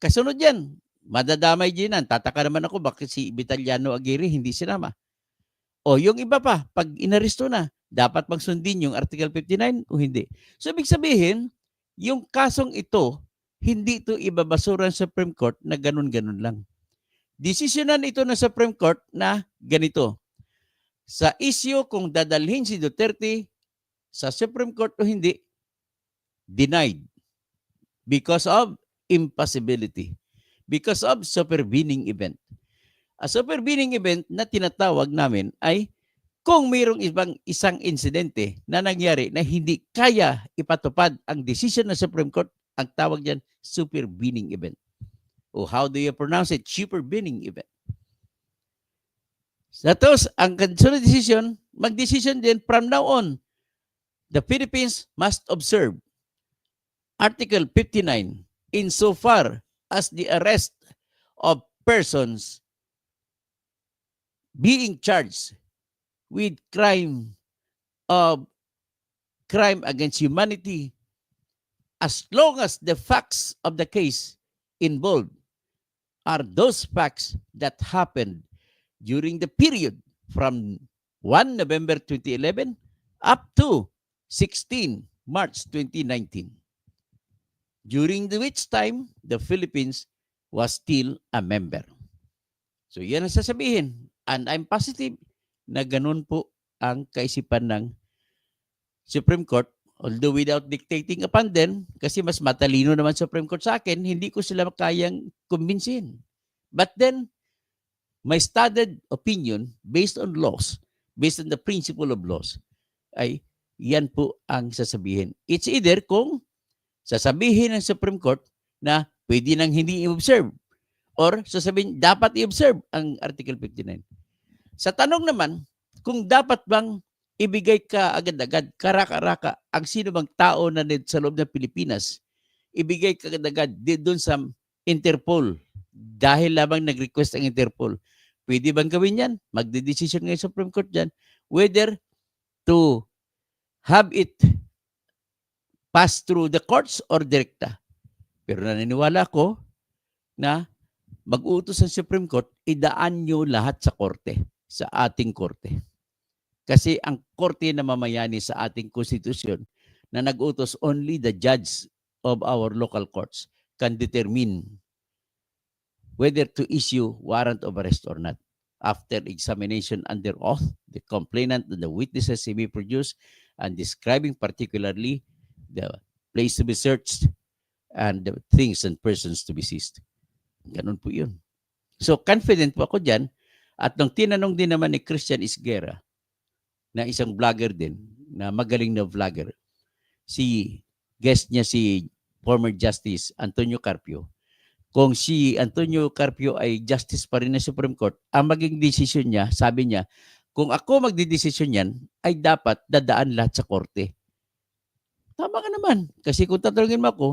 Speaker 1: Kasunod yan, madadamay din yan. Tataka naman ako bakit si Vitaliano Aguirre hindi sinama. O yung iba pa, pag inaresto na, dapat bang sundin yung Article 59 o hindi? So ibig sabihin, yung kasong ito, hindi ito ibabasura ng Supreme Court na ganun-ganun lang. Desisyonan ito ng Supreme Court na ganito. Sa issue kung dadalhin si Duterte sa Supreme Court o hindi, denied because of impossibility, because of supervening event. A supervening event na tinatawag namin ay kung mayroong isang insidente na nangyari na hindi kaya ipatupad ang decision ng Supreme Court, ang tawag diyan supervening event. O how do you pronounce it? Supervening event. Tapos, ang sunod decision, mag-decision din from now on, the Philippines must observe Article 59 insofar as the arrest of persons being charged with crime against humanity as long as the facts of the case involved are those facts that happened during the period from 1 November 2011 up to 16 March 2019. During which time, the Philippines was still a member. So yan ang sasabihin. And I'm positive na ganun po ang kaisipan ng Supreme Court. Although without dictating upon them, kasi mas matalino naman Supreme Court sa akin, hindi ko sila kayang kumbinsin. But then, my studied opinion based on laws, based on the principle of laws, ay yan po ang sasabihin. It's either kung sasabihin ng Supreme Court na pwede nang hindi i-observe or sasabihin dapat i-observe ang Article 59. Sa tanong naman, kung dapat bang ibigay ka agad-agad, karaka-raka, ang sino bang tao na sa loob ng Pilipinas, ibigay ka agad-agad doon sa Interpol dahil lamang nag-request ang Interpol. Pwede bang gawin yan? Magdedesisyon ngayon sa Supreme Court dyan whether to have it pass through the courts or direkta. Pero naniniwala ko na mag-uutos ang Supreme Court, idaan nyo lahat sa korte, sa ating korte. Kasi ang korte na mamayani sa ating konstitusyon na nag-utos, only the judge of our local courts can determine whether to issue warrant of arrest or not. After examination under oath, the complainant and the witnesses may be produced and describing particularly the place to be searched and the things and persons to be seized. Ganun po yun. So confident po ako dyan. At nung tinanong din naman ni Christian Isguera, na isang vlogger din, na magaling na vlogger, si guest niya si former Justice Antonio Carpio, kung si Antonio Carpio ay justice pa rin ng Supreme Court, ang maging desisyon niya, sabi niya, kung ako magdidesisyon yan, ay dapat dadaan lahat sa korte. Tama ka naman. Kasi kung tatanungin mo ako,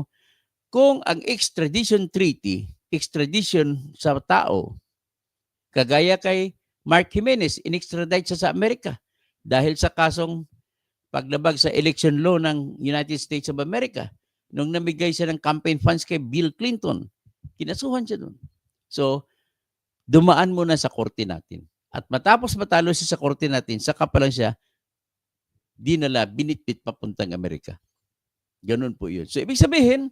Speaker 1: kung ang extradition treaty, extradition sa tao, kagaya kay Mark Jimenez, in-extradite siya sa Amerika dahil sa kasong paglabag sa election law ng United States of America. Nung namigay siya ng campaign funds kay Bill Clinton, kinasuhan siya doon. So, dumaan muna sa korte natin. At matapos matalo siya sa korte natin, saka pa lang siya dinala, binitbit papuntang Amerika. Ganun po yun. So, ibig sabihin,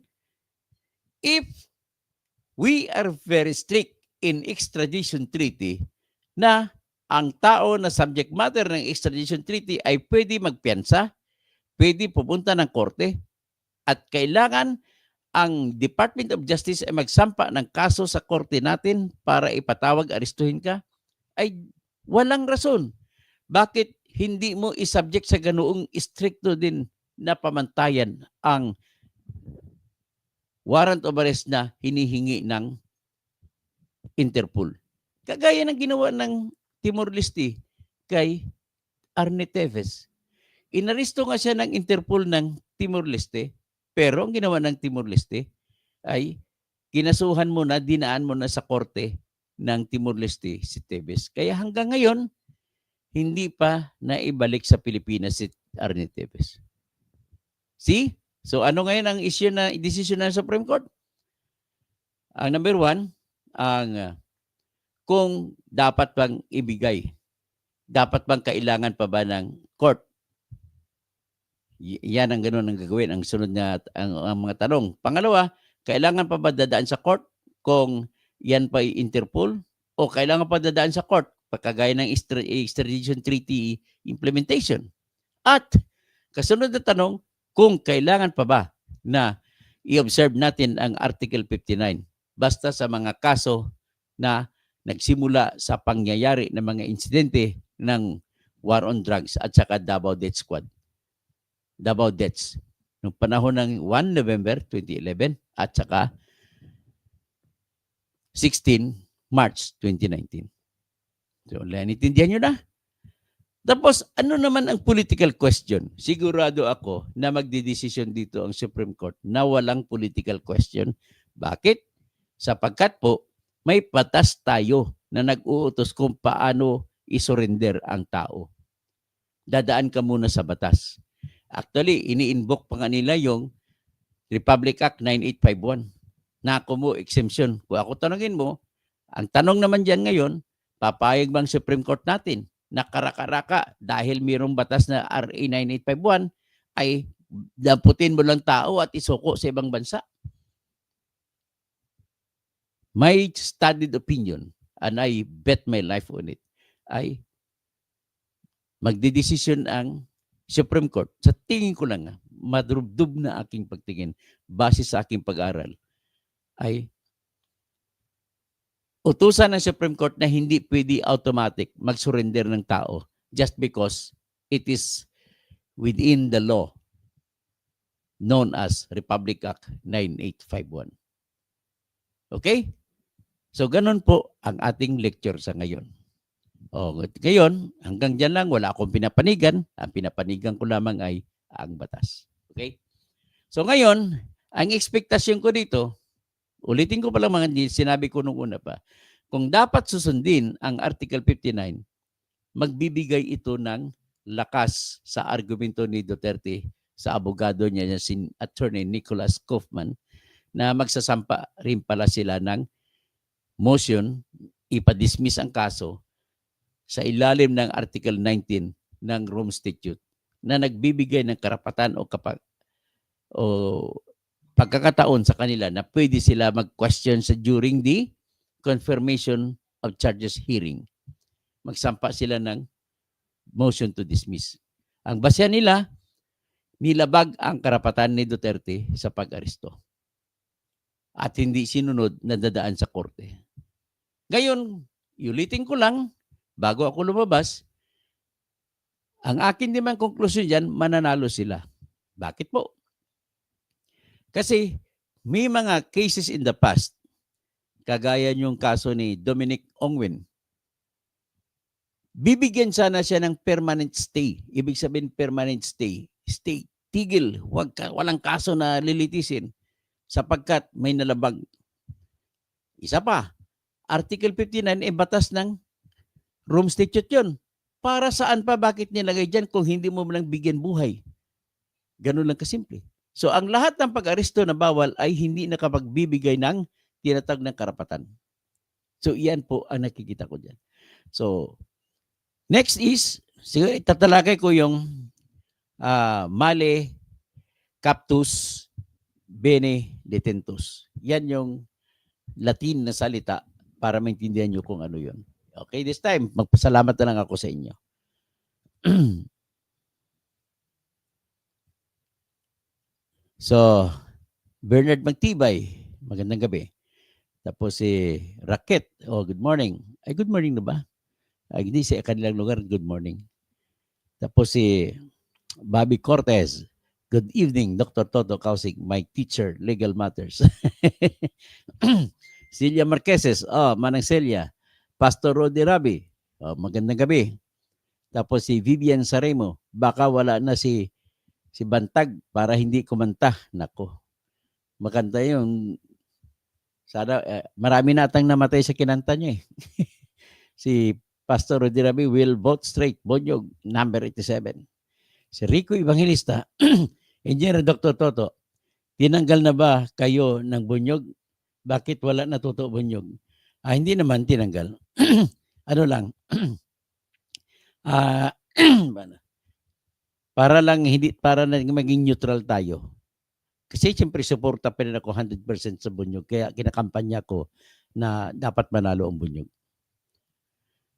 Speaker 1: if we are very strict in extradition treaty na ang tao na subject matter ng extradition treaty ay pwede magpiyansa, pwede pupunta ng korte, at kailangan ang Department of Justice ay magsampa ng kaso sa korte natin para ipatawag, arestuhin ka, ay walang rason. Bakit hindi mo isubject sa ganoong stricto din na pamantayan ang warrant of arrest na hinihingi ng Interpol? Kagaya ng ginawa ng Timor-Leste kay Arne Teves. Inaresto nga siya ng Interpol ng Timor-Leste, pero ang ginawa ng Timor-Leste ay kinasuhan mo na, dinaan mo na sa korte ng Timor-Leste si Teves. Kaya hanggang ngayon, hindi pa naibalik sa Pilipinas si Arne Teves. See? So ano ngayon ang issue na decision ng Supreme Court? Ang number one, ang kung dapat bang ibigay, dapat bang kailangan pa ba ng court? Yan ang ganoon ang gagawin. Ang sunod na ang mga tanong. Pangalawa, kailangan pa ba dadaan sa court kung yan pa Interpol? O kailangan pa dadaan sa court pagkagaya ng extradition treaty implementation? At kasunod na tanong, kung kailangan pa ba na i-observe natin ang Article 59 basta sa mga kaso na nagsimula sa pangyayari ng mga insidente ng war on drugs at saka Davao Death Squad. Davao Deaths noong panahon ng 1 November 2011 at saka 16 March 2019. So, naintindihan nyo na? Tapos, ano naman ang political question? Sigurado ako na magdidesisyon dito ang Supreme Court na walang political question. Bakit? Sapagkat po, may batas tayo na nag-uutos kung paano isurrender ang tao. Dadaan ka muna sa batas. Actually, ini-invoke pa nga nila yung Republic Act 9851 na ako mo exemption. Kung ako tanongin mo, ang tanong naman dyan ngayon, papayag bang Supreme Court natin na karaka-raka dahil mayroong batas na RA 9851 ay daputin mo lang tao at isuko sa ibang bansa? My studied opinion, and I bet my life on it, ay magdidesisyon ang Supreme Court. Sa tingin ko lang, madrubdub na aking pagtingin, base sa aking pag-aral, ay utusan ng Supreme Court na hindi pwede automatic mag-surrender ng tao just because it is within the law known as Republic Act 9851. Okay? So, ganun po ang ating lecture sa ngayon. Ngayon, hanggang dyan lang, wala akong pinapanigan. Ang pinapanigan ko lamang ay ang batas. Okay? So, ngayon, ang expectation ko dito, ulitin ko pa lang mga sinabi ko nung una pa, kung dapat susundin ang Article 59, magbibigay ito ng lakas sa argumento ni Duterte sa abogado niya, si Attorney Nicholas Kaufman, na magsasampa rin pala sila ng motion, ipa-dismiss ang kaso sa ilalim ng Article 19 ng Rome Statute na nagbibigay ng karapatan o pagkakataon sa kanila na pwede sila mag-question sa during the confirmation of charges hearing. Magsampa sila ng motion to dismiss. Ang basya nila, nilabag ang karapatan ni Duterte sa pag-aresto. At hindi sinunod na dadaan sa korte. Ngayon, ulitin ko lang, bago ako lumabas, ang akin naman konklusyon dyan, mananalo sila. Bakit po? Kasi may mga cases in the past, kagaya yung kaso ni Dominic Ongwen, bibigyan sana siya ng permanent stay. Ibig sabihin permanent stay. Stay, tigil, walang kaso na lilitisin sapagkat may nalabag. Isa pa, Article 59 batas ng Rome Statute yun. Para saan pa, bakit nilagay dyan kung hindi mo lang bigyan buhay? Ganun lang kasimple. So ang lahat ng pag-aresto na bawal ay hindi nakapagbibigay ng tinatag ng karapatan. So iyan po ang nakikita ko dyan. So next is, siguro tatalakay ko yung male captus bene detentus. Yan yung Latin na salita para maintindihan nyo kung ano yun. Okay, this time, magpasalamat na lang ako sa inyo. So, Bernard Magtibay, magandang gabi. Tapos si Racket, good morning. Ay, good morning na ba? Ay, hindi sa kanilang lugar, good morning. Tapos si Bobby Cortez, good evening, Dr. Toto Kausig, my teacher, legal matters. Celia Marqueses, Manang Celia. Pastor Rodi Rabi, magandang gabi. Tapos si Vivian Saremo, baka wala na si Bantag para hindi kumanta. Nako, maganda yung sana, marami natang namatay sa kinanta niya eh. Si Pastor Rodi Rabi will vote straight, Bonyog, number 87. Si Rico Evangelista, Engineer Dr. Toto, tinanggal na ba kayo ng Bonyog? Bakit wala natuto Bonyog? Hindi naman tinanggal. Ano lang, para lang maging neutral tayo. Kasi siyempre suporta pa rin ako 100% sa Bonyog. Kaya kinakampanya ko na dapat manalo ang Bonyog.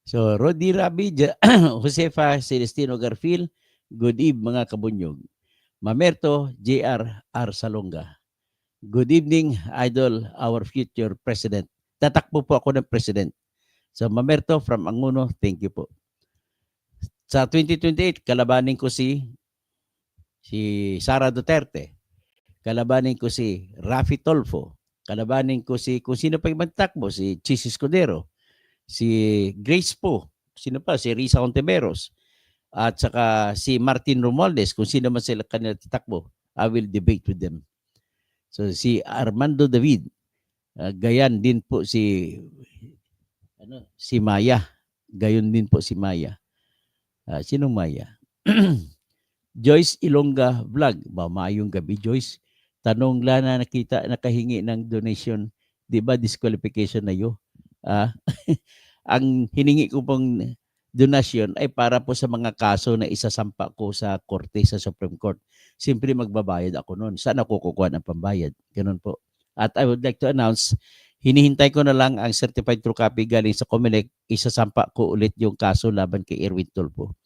Speaker 1: So, Rodi Rabi, Josefa Celestino Garfield, good evening mga kabunyog. Mamerto, J.R. R. Salonga. Good evening, Idol, our future President. Tatakbo po ako ng President. So, Mamerto from Anguno, thank you po. Sa 2028, kalabanin ko si Sara Duterte. Kalabanin ko si Rafi Tolfo. Kalabanin ko kung sino pa yung magtakbo, si Chis Escudero, si Grace Po, sino pa, si Risa Ontiveros, at saka si Martin Romualdez, kung sino man sila kanila titakbo, I will debate with them. So si Armando David, gayan din po si Maya, gayon din po si Maya. Sinong Maya? Joyce Ilongga Vlog, maayong gabi Joyce. Tanong lang na nakahingi ng donation, di ba disqualification na yun? Ang hiningi ko pong donasyon ay para po sa mga kaso na isasampa ko sa korte, sa Supreme Court. Siyempre magbabayad ako noon. Saan ako kukuha ng pambayad? Ganun po. At I would like to announce, hinihintay ko na lang ang certified true copy galing sa COMELEC. Isasampa ko ulit yung kaso laban kay Erwin Tulfo.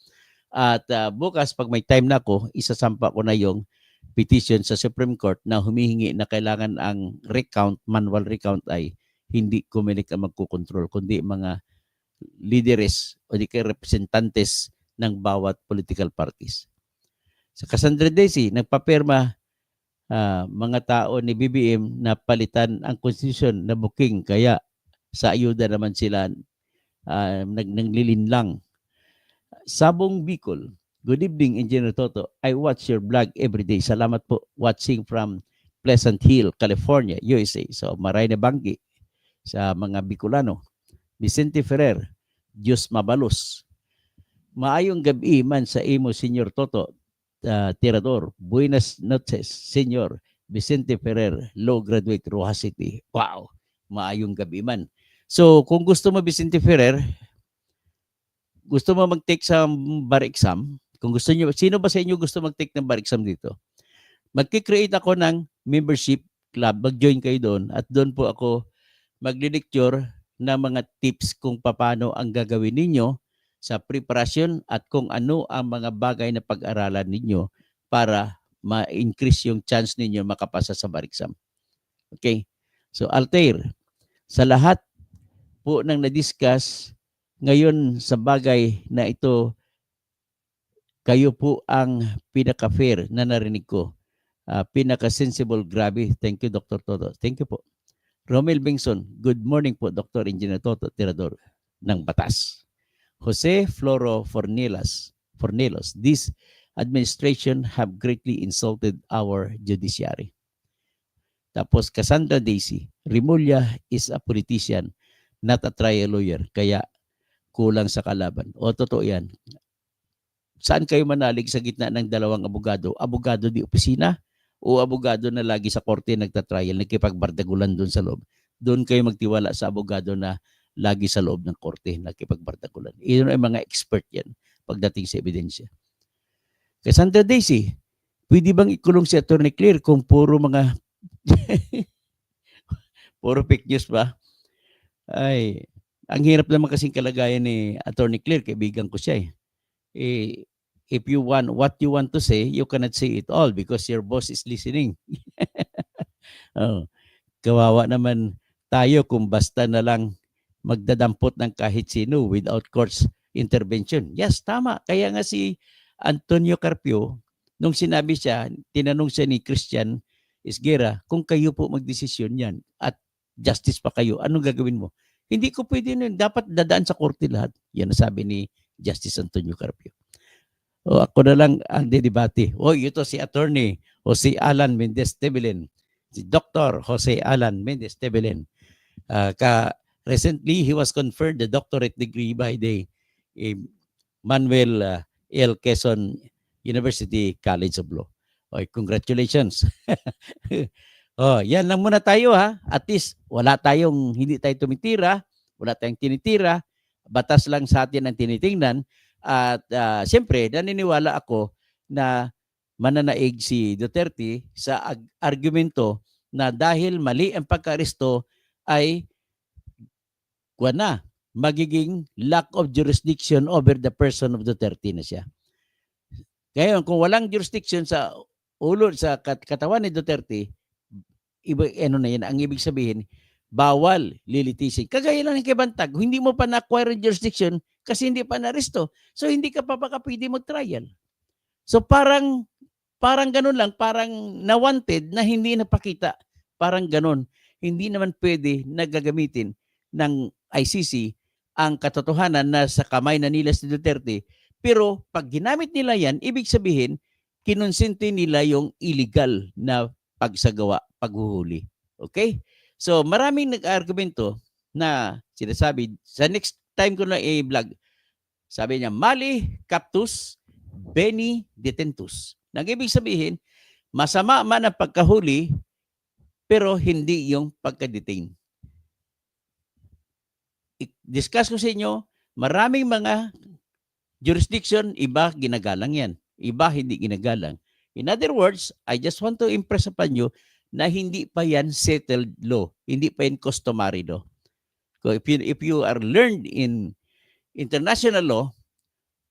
Speaker 1: At bukas, pag may time na ako, isasampa ko na yung petition sa Supreme Court na humihingi na kailangan ang recount, manual recount ay hindi COMELEC ang magkukontrol, kundi mga leaders o di kaya representantes ng bawat political parties. Sa Cassandra Desi, nagpapirma mga tao ni BBM na palitan ang constitution na booking, kaya sa ayuda naman sila naglilinlang. Sabong Bicol, good evening Engineer Toto, I watch your vlog every day. Salamat po, watching from Pleasant Hill, California, USA. So maray na banggi sa mga Bicolano. Vicente Ferrer, Diyos mabalos. Maayong gabi man sa imo, Senyor Toto, Tirador. Buenas noches, Senyor Vicente Ferrer, law graduate, Rojas City. Wow, maayong gabi man. So, kung gusto mo, Vicente Ferrer, gusto mo mag-take sa bar exam, kung gusto niyo, sino ba sa inyo gusto mag-take ng bar exam dito? Magki-create ako ng membership club, mag-join kayo doon at doon po ako magli-lecture ng mga tips kung paano ang gagawin ninyo sa preparasyon at kung ano ang mga bagay na pag-aralan ninyo para ma-increase yung chance ninyo makapasa sa bar exam. Okay? So, Altair, sa lahat po ng na-discuss ngayon sa bagay na ito, kayo po ang pinaka-fair na narinig ko. Pinaka-sensible, grabe. Thank you, Dr. Toto. Thank you po. Romel Bengson, good morning po, Dr. Engineer Toto Tirador ng Batas. Jose Floro Fornelos, this administration have greatly insulted our judiciary. Tapos Cassandra Daisy, Rimulya is a politician, not a trial lawyer, kaya kulang sa kalaban. O totoo yan. Saan kayo manalig sa gitna ng dalawang abogado? Abogado di opisina o abogado na lagi sa korte nagtatrial, nagkipagbardagulan doon sa loob? Doon kayo magtiwala sa abogado na lagi sa loob ng korte nagkipagbardagulan. Iyon ay mga expert yan pagdating sa ebidensya. Cassandra Daisy, pwede bang ikulong si Attorney Claire kung puro mga puro fake news ba? Ay, ang hirap naman kasing kalagayan ni Attorney Claire, kaibigan ko siya eh. If you want what you want to say, you cannot say it all because your boss is listening. Oh, kawawa naman tayo kung basta na lang magdadampot ng kahit sino without court's intervention. Yes, tama. Kaya nga si Antonio Carpio, nung sinabi siya, tinanong siya ni Christian Esguerra, kung kayo po magdesisyon yan at justice pa kayo, anong gagawin mo? Hindi ko pwede nun. Dapat dadaan sa korte lahat. Yan ang sabi ni Justice Antonio Carpio. O ako na lang ang didebate. O ito si Attorney Jose Alan Mendez Tebelen. Si Dr. Jose Alan Mendez Tebelen. Recently, he was conferred the doctorate degree by the Manuel L. Quezon University College of Law. O, congratulations. Yan lang muna tayo ha. At least hindi tayo tumitira, wala tayong tinitira, batas lang sa atin ang tinitingnan. At siyempre, naniniwala ako na mananaig si Duterte sa argumento na dahil mali ang pagka-aresto ay magiging lack of jurisdiction over the person of Duterte na siya. Ngayon, kung walang jurisdiction sa katawan ni Duterte, ang ibig sabihin, bawal lilitisin. Kagaya lang ng kay Bantag, hindi mo pa na-acquire jurisdiction kasi hindi pa na-aresto. So, hindi ka pa baka pwede mag-trial. So, parang ganun lang, parang na-wanted na hindi napakita. Parang ganun. Hindi naman pwede na gagamitin ng ICC ang katotohanan na sa kamay na nila si Duterte. Pero, pag ginamit nila yan, ibig sabihin, kinonsente nila yung illegal na paghuhuli. Okay? So, maraming nag-argumento na sinasabi, sa next time ko na i-vlog, sabi niya, mali captus, beni detentus. Nag-ibig sabihin, masama man ang pagkahuli, pero hindi yung pagka-detain. I-discuss ko sa inyo, maraming mga jurisdiction, iba ginagalang yan. Iba hindi ginagalang. In other words, I just want to impress upon you na hindi pa yan settled law. Hindi pa yan customary law. So if you are learned in international law,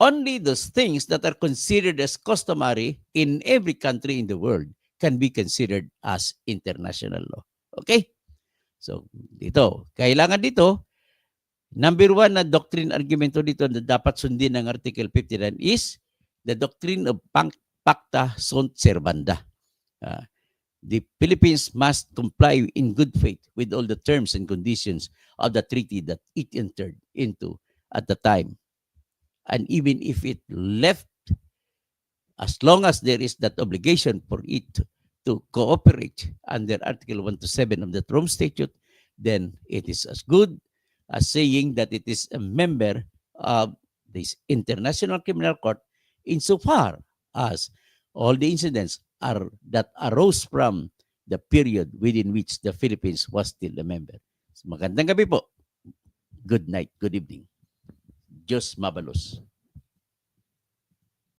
Speaker 1: only those things that are considered as customary in every country in the world can be considered as international law. Okay? So, kailangan dito, number one na doctrine argumento dito na dapat sundin ng Article 59 is the doctrine of pacta sunt servanda. The Philippines must comply in good faith with all the terms and conditions of the treaty that it entered into at the time. And even if it left, as long as there is that obligation for it to cooperate under Article 127 of the Rome Statute, then it is as good as saying that it is a member of this International Criminal Court insofar as all the incidents that arose from the period within which the Philippines was still a member. So, magandang gabi po. Good night, good evening. Diyos mabalos.